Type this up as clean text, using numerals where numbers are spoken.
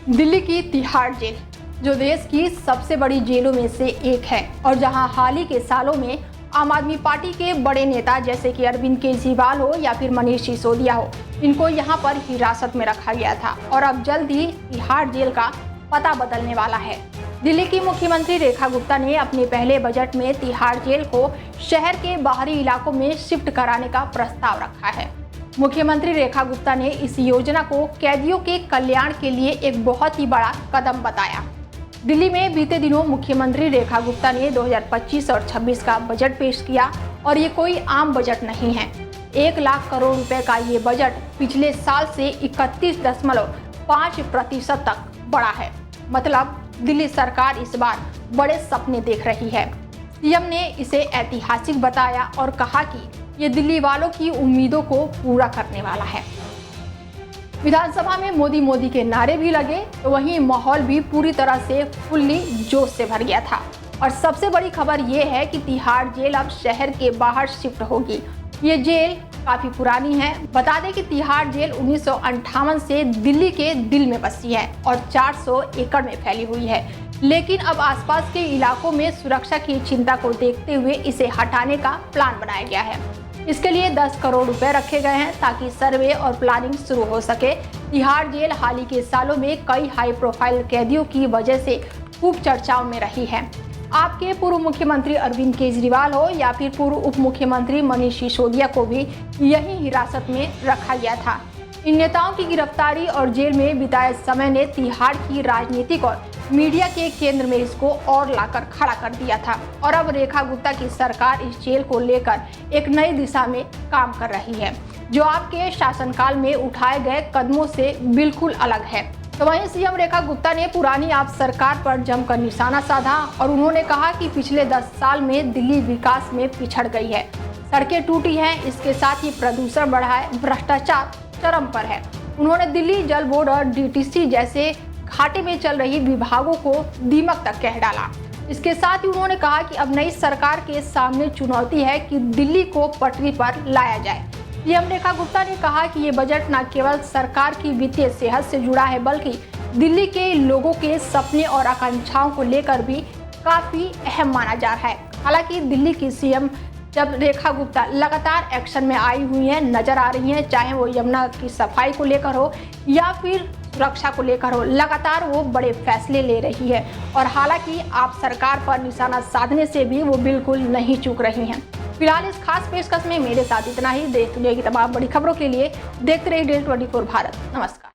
दिल्ली की तिहाड़ जेल, जो देश की सबसे बड़ी जेलों में से एक है और जहां हाल ही के सालों में आम आदमी पार्टी के बड़े नेता जैसे कि अरविंद केजरीवाल हो या फिर मनीष सिसोदिया हो, इनको यहां पर हिरासत में रखा गया था और अब जल्द ही तिहाड़ जेल का पता बदलने वाला है। दिल्ली की मुख्यमंत्री रेखा गुप्ता ने अपने पहले बजट में तिहाड़ जेल को शहर के बाहरी इलाकों में शिफ्ट कराने का प्रस्ताव रखा है। मुख्यमंत्री रेखा गुप्ता ने इस योजना को कैदियों के कल्याण के लिए एक बहुत ही बड़ा कदम बताया। दिल्ली में बीते दिनों मुख्यमंत्री रेखा गुप्ता ने 2025 और 26 का बजट पेश किया और ये कोई आम बजट नहीं है। 1 लाख करोड़ रुपए का ये बजट पिछले साल से 31.5% तक बढ़ा है। मतलब दिल्ली सरकार इस बार बड़े सपने देख रही है। सीएम ने इसे ऐतिहासिक बताया और कहा कि ये दिल्ली वालों की उम्मीदों को पूरा करने वाला है। विधानसभा में मोदी के नारे भी लगे तो वहीं माहौल भी पूरी तरह से फुल्ली जोश से भर गया था। और सबसे बड़ी खबर ये है कि तिहाड़ जेल अब शहर के बाहर शिफ्ट होगी। ये जेल काफी पुरानी है। बता दें कि तिहाड़ जेल 1958 से दिल्ली के दिल में बसी है और 400 एकड़ में फैली हुई है, लेकिन अब आसपास के इलाकों में सुरक्षा की चिंता को देखते हुए इसे हटाने का प्लान बनाया गया है। इसके लिए 10 करोड़ रुपए रखे गए हैं ताकि सर्वे और प्लानिंग शुरू हो सके। तिहाड़ जेल हाल ही के सालों में कई हाई प्रोफाइल कैदियों की वजह से खूब चर्चाओं में रही है। आपके पूर्व मुख्यमंत्री अरविंद केजरीवाल हो या फिर पूर्व उप मुख्यमंत्री मनीष सिसोदिया को भी यही हिरासत में रखा गया था। इन नेताओं की गिरफ्तारी और जेल में बिताए समय ने तिहाड़ की राजनीतिक और मीडिया के केंद्र में इसको और लाकर खड़ा कर दिया था। और अब रेखा गुप्ता की सरकार इस जेल को लेकर एक नई दिशा में काम कर रही है, जो आपके शासनकाल में उठाए गए कदमों से बिल्कुल अलग है। तो वहीं सीएम रेखा गुप्ता ने पुरानी आप सरकार पर जमकर निशाना साधा और उन्होंने कहा कि पिछले 10 साल में दिल्ली विकास में पिछड़ गई है। सड़कें टूटी हैं, इसके साथ ही प्रदूषण बढ़ा है, भ्रष्टाचार चरम पर है। उन्होंने दिल्ली जल बोर्ड और डीटीसी जैसे घाटे में चल रही विभागों को दीमक तक कह डाला। इसके साथ ही उन्होंने कहा कि अब नई सरकार के सामने चुनौती है कि दिल्ली को पटरी पर लाया जाए। सीएम रेखा गुप्ता ने कहा कि ये बजट न केवल सरकार की वित्तीय सेहत से जुड़ा है, बल्कि दिल्ली के लोगों के सपने और आकांक्षाओं को लेकर भी काफी अहम माना जा रहा है। हालांकि दिल्ली की सीएम जब रेखा गुप्ता लगातार एक्शन में आई हुई हैं, नजर आ रही हैं, चाहे वो यमुना की सफाई को लेकर हो या फिर सुरक्षा को लेकर हो, लगातार वो बड़े फैसले ले रही है। और हालांकि आप सरकार पर निशाना साधने से भी वो बिल्कुल नहीं चूक रही हैं। फिलहाल इस खास पेशकश में मेरे साथ इतना ही। देश दुनिया की तमाम बड़ी खबरों के लिए देखते रहिए DL 24 भारत। नमस्कार।